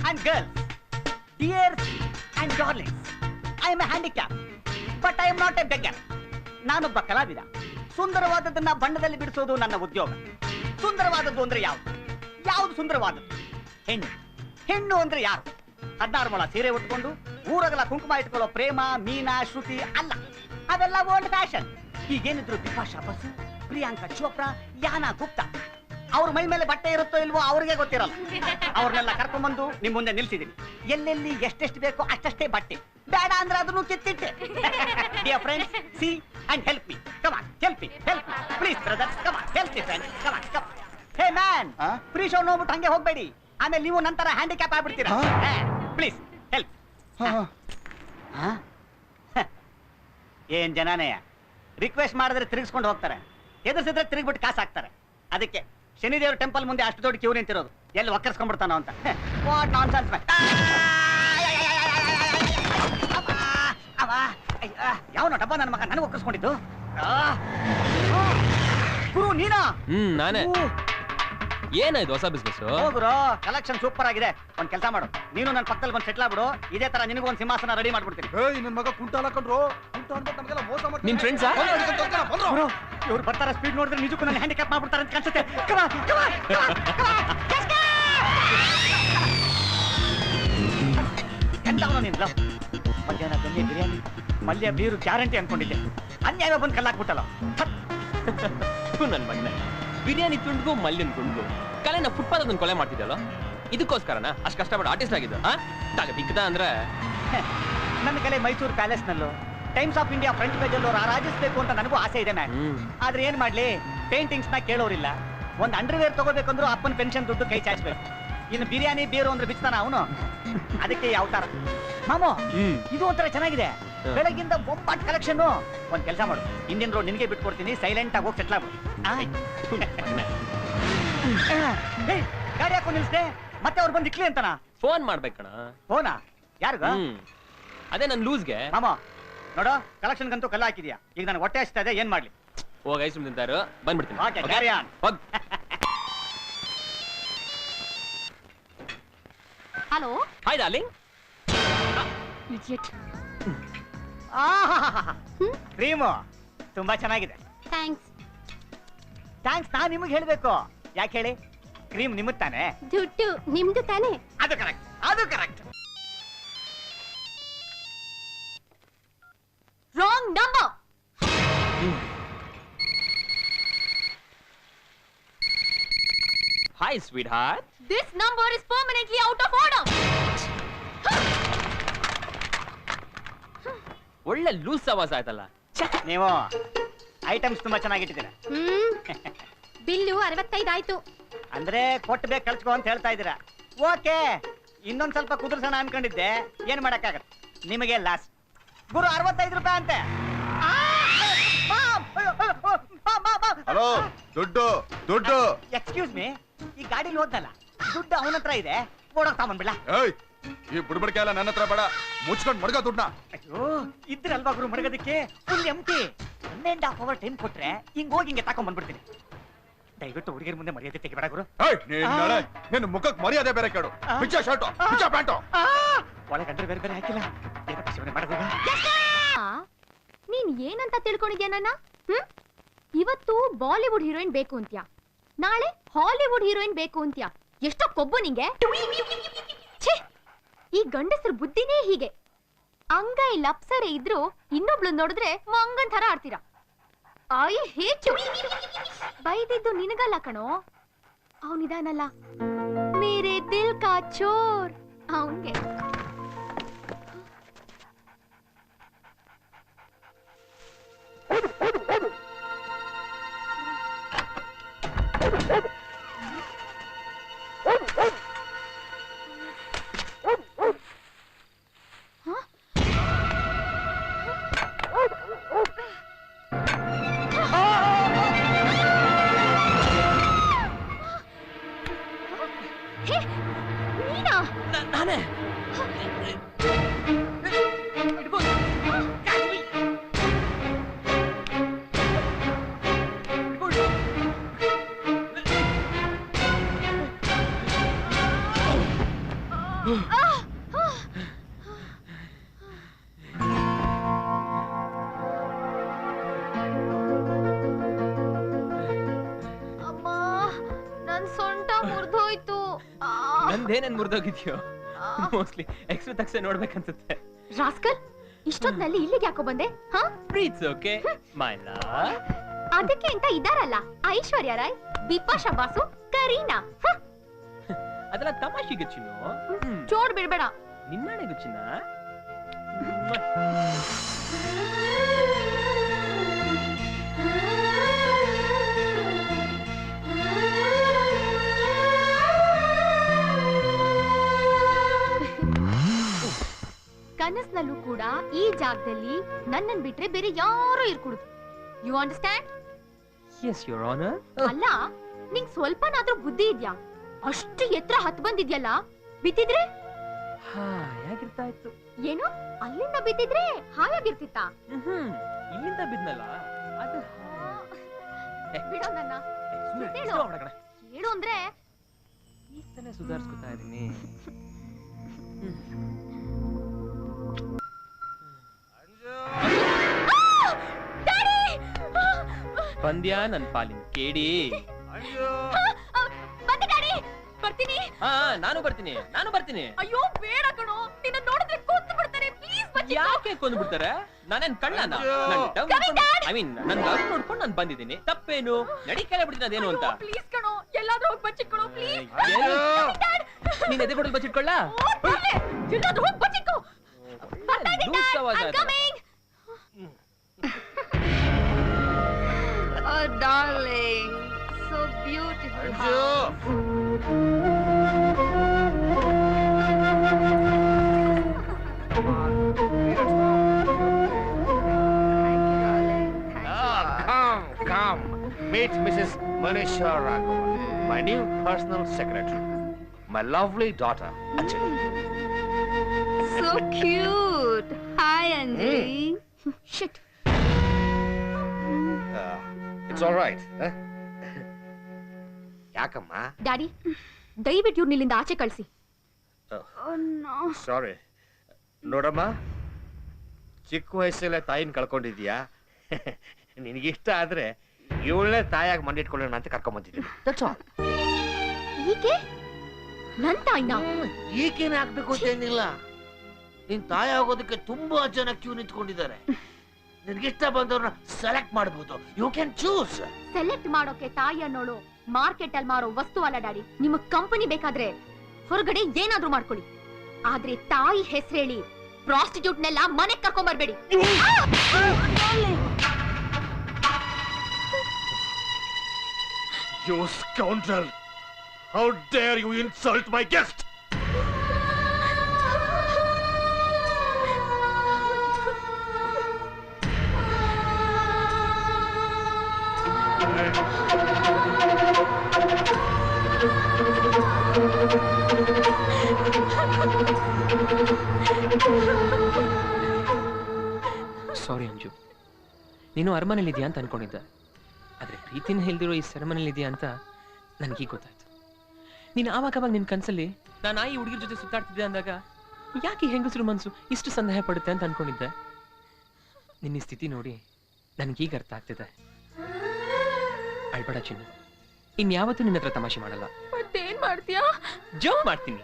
and girls, dears and darlings, I am a handicap, but I am not a beggar. ನಾನೊಬ್ಬ ಕಲಾವಿದ. ಸುಂದರವಾದದ್ದನ್ನ ಬಣ್ಣದಲ್ಲಿ ಬಿಡಿಸೋದು ನನ್ನ ಉದ್ಯೋಗ. ಸುಂದರವಾದದ್ದು ಅಂದ್ರೆ ಯಾವುದು? ಯಾವುದು ಸುಂದರವಾದದ್ದು? ಹೆಣ್ಣು. ಹೆಣ್ಣು ಅಂದ್ರೆ ಯಾರು? 16 ಮೊಳ ಸೀರೆ ಉಟ್ಕೊಂಡು ಊರಗಲ ಕುಂಕುಮ ಇಟ್ಕೊಳ್ಳೋ ಪ್ರೇಮ, ಮೀನಾ, ಶ್ರುತಿ ಅಲ್ಲ. ಅದೆಲ್ಲ ಓಲ್ಡ್ ಫ್ಯಾಷನ್. ಈಗೇನಿದ್ರು ಬಿಪಾಶಾ ಬಸು, ಪ್ರಿಯಾಂಕಾ ಚೋಪ್ರಾ, ಯಾನಾ ಗುಪ್ತಾ, ಅವ್ರ ಮೈ ಮೇಲೆ ಬಟ್ಟೆ ಇರುತ್ತೋ ಇಲ್ವೋ ಅವ್ರಿಗೆ ಗೊತ್ತಿರಲ್ಲ. ಅವ್ರನ್ನೆಲ್ಲ ಕರ್ಕೊಂಡ್ಬಂದು ನಿಮ್ ಮುಂದೆ ನಿಲ್ಸಿದೀನಿ. ಎಲ್ಲೆಲ್ಲಿ ಎಷ್ಟೆಷ್ಟು ಬೇಕೋ ಅಷ್ಟಷ್ಟೇ ಬಟ್ಟೆ, ಬೇಡ ಅಂದ್ರೆ ಅದನ್ನು ಕಿತ್ತಿಟ್ಟೆ. Dear friends, see and help me. Come on, help me, help me please brothers. Come on, help me friends. Come on, come. Hey man, free show ನೋಡ್ಬಿಟ್ಟು ಹಂಗೆ ಹೋಗ್ಬೇಡಿ. ಆಮೇಲೆ ನೀವು ನಂತರ ಹ್ಯಾಂಡಿಕ್ಯಾಪ್ ಆಗ್ಬಿಡ್ತೀರಾ. Please help. ಏನ್ ಜನನೇ ರಿಕ್ವೆಸ್ಟ್ ಮಾಡಿದ್ರೆ ತಿರುಗಿಸ್ಕೊಂಡು ಹೋಗ್ತಾರೆ, ಎದುರಿಸಿದ್ರೆ ತಿರುಗಿಬಿಟ್ಟು ಕಾಸು ಹಾಕ್ತಾರೆ. ಅದಕ್ಕೆ ಶನಿದೇವ್ರ ಟೆಂಪಲ್ ಮುಂದೆ ಅಷ್ಟು ದೊಡ್ಡ ಕ್ಯೂ ನಿಂತಿರೋದು. ಎಲ್ಲಿ ಒಕ್ಕರ್ಸ್ಕೊಂಡ್ಬಿಡ್ತಾನೋ ಅಂತ. What nonsense. ಯಾವನೋ ಡಬ್ಬ ನನ್ನ ಮಗ ನನಗೆ ಒಕ್ಕರ್ಸ್ಕೊಂಡಿದ್ದು. ಗುರು ನೀನಾ? ನಾನೇ. ಏನಾಯ್ತು ಹೊಸ ಬಿಸ್ನೆಸ್? ಹೋಗ್ರು, ಕಲೆಕ್ಷನ್ ಸೂಪರ್ ಆಗಿದೆ. ಒಂದ್ ಕೆಲಸ ಮಾಡು, ನೀನು ನನ್ನ ಪಕ್ಕದಲ್ಲಿ ಬಂದು ಸೆಟ್ಲ್ ಆಗ್ಬಿಡು. ಇದೇ ತರ ನಿನಗೂ ಒಂದು ಸಿಂಹಾಸನ ರೆಡಿ ಮಾಡ್ಬಿಡ್ತೀನಿ. ನನ್ನ ಮಗ ಕುಂಟಾಲ ಕಂಡ್ರು, ನಮಗೆಲ್ಲ ಮೋಸ ಮಾಡ್ತಾರೆ. ನಿನ್ ಫ್ರೆಂಡ್ಸಾ? ಇವ್ರು ಬರ್ತಾರ ಸ್ಪೀಡ್ ನೋಡಿದ್ರೆ ನಿಜಕ್ಕೂ ನನ್ನ ಹ್ಯಾಂಡಿಕ್ಯಾಪ್ ಮಾಡ್ಬಿಡ್ತಾರೆ ಅಂತ ಕಾಣಿಸುತ್ತೆ. ಎಂತವನು ನಿನ್ಲ ಮಧ್ಯಾಹ್ನ ಬೆಣ್ಣೆ ಬಿರಿಯಾನಿ, ಮಲ್ಯ ಬೀರು ಗ್ಯಾರಂಟಿ ಅನ್ಕೊಂಡಿದ್ದೆ. ಅನ್ಯಾಯ ಬಂದು ಕಲ್ಲಾಕ್ಬಿಟ್ಟಲ್ಲ. ನನ್ ಮಗನ ಬಿರಿಯಾನಿ ತುಂಡ್ಗು ಮಲ್ಯನ್ ತುಂಡ್ಗು ಕಲೆನ ಫುಟ್ಪಾತ್ ಅದನ್ನ ಕೊಲೆ ಮಾಡ್ತಿದ್ದಲ್ಲ. ಇದಕ್ಕೋಸ್ಕರನ ಅಷ್ಟು ಕಷ್ಟಪಟ್ಟು ಆರ್ಟಿಸ್ಟ್ ಆಗಿದ್ದು? ಬಿಕ್ಕದ ಅಂದ್ರೆ ನನ್ನ ಕಲೆ ಮೈಸೂರು ಪ್ಯಾಲೇಸ್ ನಲ್ಲೂ, times of India front page ಅಲ್ಲೂ ರಾಜಿಸ್ಬೇಕು ಅಂತ ನನಗೂ ಆಸೆ ಇದೆ ಮ್ಯಾಮ್. ಆದ್ರೆ ಏನ್ ಮಾಡ್ಲಿ, ಪೇಂಟಿಂಗ್ಸ್ ನ ಕೇಳೋರಿಲ್ಲ. ಒಂದ್ ಅಂಡರ್ವೇರ್ ತಗೋಬೇಕಂದ್ರೂ ಅಪ್ಪನ ಪೆನ್ಷನ್ ದುಡ್ಡು ಕೈ ಚಾಚಬೇಕು. ಇನ್ನು ಬಿರಿಯಾನಿ ಬೀರು ಅಂದ್ರೆ ಬಿಚ್ತಾನ ಅವನು. ಅದಕ್ಕೆ ಯಾವ ತರ ಮಾಮೋ, ಇದು ಒಂಥರ ಚೆನ್ನಾಗಿದೆ. ಬೆಳಗಿಂದ ಬೊಂಬಾಟ್ ಕಲೆಕ್ಷನ್. ಒಂದ್ ಕೆಲಸ ಮಾಡು, ಹಿಂದಿನ ರೋಡ್ ನಿನ್ಗೆ ಬಿಟ್ಕೊಡ್ತೀನಿ, ಸೈಲೆಂಟ್ ಆಗಿ ಹೋಗಿ ಸೆಟ್ಲ್ ಆಗ್ಬಿಡು. ಗಾಡಿ ಹಾಕೊಂಡು ನಿಲ್ಸ್ದೆ, ಮತ್ತೆ ಅವ್ರು ಬಂದು ಇಕ್ಲಿ ಅಂತನಾ? ಫೋನ್ ಮಾಡ್ಬೇಕಣ. ಫೋನಾ? ಯಾರಿಗ? ಅದೇ ನನ್ ಲೂಸ್ಗೆ. ಮಾಮ ನೋಡು, ಕಲೆಕ್ಷನ್ ಗಂತೂ ಕಲ್ಲ ಹಾಕಿದ್ಯಾ. ಈಗ ನಾನು ಹೊಟ್ಟೆ ಹಚ್ತಾ ಇದೆ, ಏನ್ ಮಾಡ್ಲಿ? ಹೋಗ ಐಸ್ ತಿಂತಾರು, ಬಂದ್ಬಿಡ್ತೀನಿ. ಹಲೋ. Hi darling. ಕ್ರೀಮು ತುಂಬಾ ಚೆನ್ನಾಗಿದೆ. ಥ್ಯಾಂಕ್ಸ್. ಥ್ಯಾಂಕ್ಸ್ ನಾನ್ ನಿಮಗೆ ಹೇಳ್ಬೇಕು. ಯಾಕೆ ಹೇಳಿ? ಕ್ರೀಮ್ ನಿಮ್ಮದ್ ತಾನೆ? ದುಡ್ಡು ನಿಮ್ದು ತಾನೆ? ಅದು ಕರೆಕ್ಟ್, ಅದು correct. Wrong number. Hi sweet heart. This number is permanently out of order. ಒಳ್ಳೆ ಲೂಸ್ ಸವಾಸ ಆಯ್ತಲ್ಲ. ನೀವು ಐಟಮ್ಸ್ ತುಂಬಾ ಚೆನ್ನಾಗಿಟ್ಟಿದ್ದೀರಾ. ಬಿಲ್ಲು 65 ಆಯ್ತು. ಅಂದ್ರೆ ಕೊಟ್ಟು ಬೇಕು ಕಳ್ಸ್ಕೊ ಅಂತ ಹೇಳ್ತಾ ಇದ್ದೀರಾ. ಓಕೆ, ಇನ್ನೊಂದ್ ಸ್ವಲ್ಪ ಕುದುರ್ಸೋಣ ಅನ್ಕೊಂಡಿದ್ದೆ. ಏನ್ ಮಾಡಕ್ಕಾಗತ್ತೆ, ನಿಮಗೆ ಲಾಸ್. ಗುರು 65 ರೂಪಾಯಿ ಅಂತೆ. ಹಲೋ, ದುಡ್ಡು ದುಡ್ಡು. ಎಕ್ಸ್ಕ್ಯೂಸ್ ಮೀ, ಈ ಗಾಡಿಲಿ ಹೋದ್ನಲ್ಲ, ದುಡ್ಡು ಅವನ ಹತ್ರ ಇದೆ. ಓಡೋಗ್ತಾ ಬಂದ್ಬಿಡ. ಈ ಬುಡ್ಬಡಿಕೆ ಎಲ್ಲ ನನ್ನ ಹತ್ರ ಬೇಡ, ಮುಚ್ಕೊಂಡ್ ಮಡ್ಗ ದುಡ್ಡ. ಅಯ್ಯೋ, ಇದ್ರಲ್ವಾ ಗುರು ಮಡಗೋದಕ್ಕೆ? ಫುಲ್ ಎಂಟಿ. 1.5 hour ಟೈಮ್ ಕೊಟ್ರೆ ಹಿಂಗ್ ಹೋಗಿ ಹಿಂಗೆ ತಕೊಂಡ್ ಬಂದ್ಬಿಡ್ತೀನಿ. ದಯವಿಟ್ಟು ಹುಡುಗಿರ ಮುಂದೆ ಮರ್ಯಾದೆ ತೆಗಿಬೇಡ ಗುರು. ನಿನ್ನ ಮುಖಕ್ಕೆ ಮರ್ಯಾದೆ ಬೇರೆ ಕೇಳು. ಪಿಚ್ಚ ಶರ್ಟು, ಪಿಚ್ಚ ಪ್ಯಾಂಟು. ಒಳಗಂಡ್ರೆ ಬೇರೆ ಬೇರೆ ಹಾಕಿಲ್ಲ. ಏನಪ್ಪ ಶಿವನೇ ಮಾಡೋದು? ನೀನ್ ಏನಂತ ತಿಳ್ಕೊಂಡಿದ್ಯಾ ನನ್ನ? ಇವತ್ತು ಬಾಲಿವುಡ್ ಹೀರೋಯಿನ್ ಬೇಕು ಅಂತ್ಯಾ, ನಾಳೆ ಹಾಲಿವುಡ್ ಹೀರೋಯಿನ್ ಬೇಕು ಅಂತ್ಯಾ. ಎಷ್ಟೋ ಕೊಬ್ಬು ನಿಂಗೆ. ಈ ಗಂಡಸರ ಬುದ್ಧಿನೇ ಹೀಗೆ. ಅಂಗೈ ಲಪ್ಸರೆ ಇದ್ರು ಇನ್ನೊಬ್ಳು ನೋಡಿದ್ರೆ ಮಂಗನ್ ತರ ಆಡ್ತೀರಾ. I hate you. ಬೈದಿದ್ದು ನಿನಗಲ್ಲ ಕಣೋ, ಅವನಿದಾನಲ್ಲ ಮೇರೆ ದಿಲ್ ಕಾ ಚೋರ್, ಅವನ್ಗೆ. ನಾನೇ. ಅಮ್ಮ ನನ್ ಸೊಂಟ ಮುರಿದೋಯ್ತು. ನಂದೇನೇನ್ ಮುರಿದೋಗಿದ್ಯೋ ಮೋಸ್ಟ್ಲಿ ಎಕ್ಸ್ಟ್ರಾ ತಕ್ಷಣ ನೋಡ್ಬೇಕನ್ಸುತ್ತೆ. ರಾಸ್ಕಲ್, ಇಷ್ಟೊತ್ನಲ್ಲಿ ಇಲ್ಲಿಗೆ ಯಾಕೋ ಬಂದೆ? ಹಾ, ಪ್ರೀತ್ಸ್ ಓಕೆ ಮೈ ಲವ್. ಅದಕ್ಕೆ ಅಂತ ಇದಾರಲ್ಲ ಐಶ್ವರ್ಯ ರಾಯ್, ಬಿಪಾಶಾ ಬಾಸು, ಕರೀನಾ. ಅದೆಲ್ಲ ತಮಾಷೆಗೆ ಚಿನ್ನು. ಚೋಡ್ ಬಿಡ್ಬೇಡ. ನಿನ್ನಾಣೆಗೂ ಚಿನ್ನ. ಕನಸ್ನಲ್ಲೂ ಕೂಡ ಈ ಜಾಗದಲ್ಲಿ ನನ್ನನ್ ಬಿಟ್ರೆ ಬೇರೆ ಯಾರು ಇರ್ಕೂಡುದು. You understand? Yes your honour. ಅಲ್ಲ, ನಿಂಗ್ ಸ್ವಲ್ಪನಾದ್ರೂ ಬುದ್ಧಿ ಇದ್ಯಾ? ಅಷ್ಟು ಎತ್ತರ ಹತ್ ಬಂದಿದ್ಯಲ್ಲ, ಬಿದ್ದಿದ್ರೆ ಹೇಗಿರ್ತಾ ಇತ್ತು? ಏನು ಅಲ್ಲಿಂದ ಬಿದ್ದಿದ್ರೆ ಹಾಯಾಗಿರ್ತಿತ್ತ? ಇಲ್ಲಿಂದ ಬಿದ್ನಲ್ಲ ಅದು. ಬಿಡೋ ನನ್ನ. ಹೇಳು ಅಂದ್ರೆ ಈಗ ತಾನೇ ಸುಧಾರಿಸ್ಕೊತಾ ಇದೀನಿ. ಬಂದ್ಯಾ ನನ್ ಪಾಲಿನ ಕೇಡಿ. ಬಂದೆ ಡ್ಯಾಡಿ, ಬರ್ತೀನಿ. ನಾನು ಬರ್ತೀನಿ. ಅಯ್ಯೋ ಬೇಡ ಕಣೋ, ನಿನ್ನ ನೋಡಿದ್ರೆ ಕೊಂದು ಬಿಡ್ತಾರೆ. ಪ್ಲೀಸ್ ಬಚ್ಚಿ. ಯಾಕೆ ಕೊಂದು ಬಿಡ್ತಾರೆ? ನಾನೇನ್ ಕಳ್ಳನ? ಐ ಮೀನ್ ನನ್ ಲವ್ ನೋಡ್ಕೊಂಡು ನಾನು ಬಂದಿದ್ದೀನಿ. ತಪ್ಪೇನು? ನಡಿ ಕೆಲ ಬಿಡ್ತೀನಿ ಅದೇನು ಅಂತ. ಪ್ಲೀಸ್ ಕಣೋ, ಎಲ್ಲಾದ್ರೂ ಹೋಗಿ ಬಚ್ಚಿಟ್ಕೊಳೋ ಪ್ಲೀಸ್. ನೀನ್ ಎದೆ ಕೊಡಲ್ ಬಚ್ಚಿಟ್ಕೊಳ್ಳ? ಎಲ್ಲಾದ್ರೂ ಹೋಗಿ ಬಚ್ಚಿಟ್ಕೋ. ಬರ್ತಾ ಇದ್ದೀನಿ dad, I'm coming. Oh darling, so beautiful. Come. Meet Mrs. Manisha Raghavan, my new personal secretary. My lovely daughter, Anjali. So cute. Hi Anjali. Shit. It's all right. ಯಾಕಮ್ಮ? ಡ್ಯಾಡಿ, ದಯವಿಟ್ಟು ಇವ್ರನ್ನ ಇಲ್ಲಿಂದ ಆಚೆ ಕಳಿಸಿ. ಸಾರಿ. ನೋಡಮ್ಮ, ಚಿಕ್ಕ ವಯಸ್ಸಲ್ಲೇ ತಾಯಿನ ಕಳ್ಕೊಂಡಿದ್ಯಾ. ನಿನಗಿಷ್ಟ ಆದ್ರೆ ಇವಳನ್ನೇ ತಾಯಾಗಿ ಮಂಡಿಟ್ಕೊಳ್ಳೋಣ ಅಂತ ಕರ್ಕೊಂಬಂದಿದ್ದೀನಿ. That's all. ಈಕೆ ನನ್ ತಾಯಿನ? ಈಗೇನೆ ಆಗ್ಬೇಕು ಅಂತ ಏನಿಲ್ಲ. ನಿನ್ ತಾಯಿ ಆಗೋದಕ್ಕೆ ತುಂಬಾ ಜನ ಕ್ಯೂ ನಿಂತ್ಕೊಂಡಿದ್ದಾರೆ. ನಿನ್ಗಿಷ್ಟ ಬಂದವ್ರನ್ನ ಸೆಲೆಕ್ಟ್ ಮಾಡಬಹುದು. You can choose. ಸೆಲೆಕ್ಟ್ ಮಾಡೋಕೆ ತಾಯಿ ಅನ್ನೋಳು ಮಾರ್ಕೆಟ್ ಅಲ್ಲಿ ಮಾರೋ ವಸ್ತು ಅಲ್ಲ ಡ್ಯಾಡಿ. ನಿಮಗ್ ಕಂಪನಿ ಬೇಕಾದ್ರೆ ಹೊರಗಡೆ ಏನಾದ್ರೂ ಮಾಡ್ಕೊಳ್ಳಿ, ಆದ್ರೆ ತಾಯಿ ಹೆಸರೇಳಿ ಪ್ರಾಸ್ಟಿಟ್ಯೂಟ್ನೆಲ್ಲ ಮನೆಗ್ ಕರ್ಕೊಂಡ್ ಬರ್ಬೇಡಿ. You scoundrel! How dare you insult my guest! ಸಾರಿ ಅಂಜು, ನೀನು ಅರಮನೆಯಲ್ಲಿ ಇದೆಯಾ ಅಂತ ಅನ್ಕೊಂಡಿದ್ದೆ. ಆದ್ರೆ ಪ್ರೀತಿನ ಹೇಳ್ದಿರೋ ಈ ಸೆರೆಮನೆಯಲ್ಲಿ ಇದೆಯಾ ಅಂತ ನನಗೀಗ ಗೊತ್ತಾಯ್ತು. ನೀನು ಆವಾಗ ನಿನ್ನ ಕನಸಲ್ಲಿ ನಾನು ಈ ಹುಡುಗಿರ ಜೊತೆ ಸುತ್ತಾಡ್ತಿದ್ದೆ ಅಂದಾಗ ಯಾಕೆ ಹೆಂಗಸರು ಮನಸ್ಸು ಇಷ್ಟು ಸಂದೇಹ ಪಡುತ್ತೆ ಅಂತ ಅನ್ಕೊಂಡಿದ್ದೆ. ನಿನ್ನ ಸ್ಥಿತಿ ನೋಡಿ ನನಗೀಗ ಅರ್ಥ ಆಗ್ತಿದೆ. ಅಳ್ಬೇಡ ಚಿನ್ನ, ಇನ್ಯಾವತ್ತೂ ನಿನ್ನ ಹತ್ರ ತಮಾಷೆ ಮಾಡಲ್ಲ. ಮತ್ತೇನ್ ಮಾಡ್ತೀಯಾ? ಜೋಕ್ ಮಾಡ್ತೀನಿ.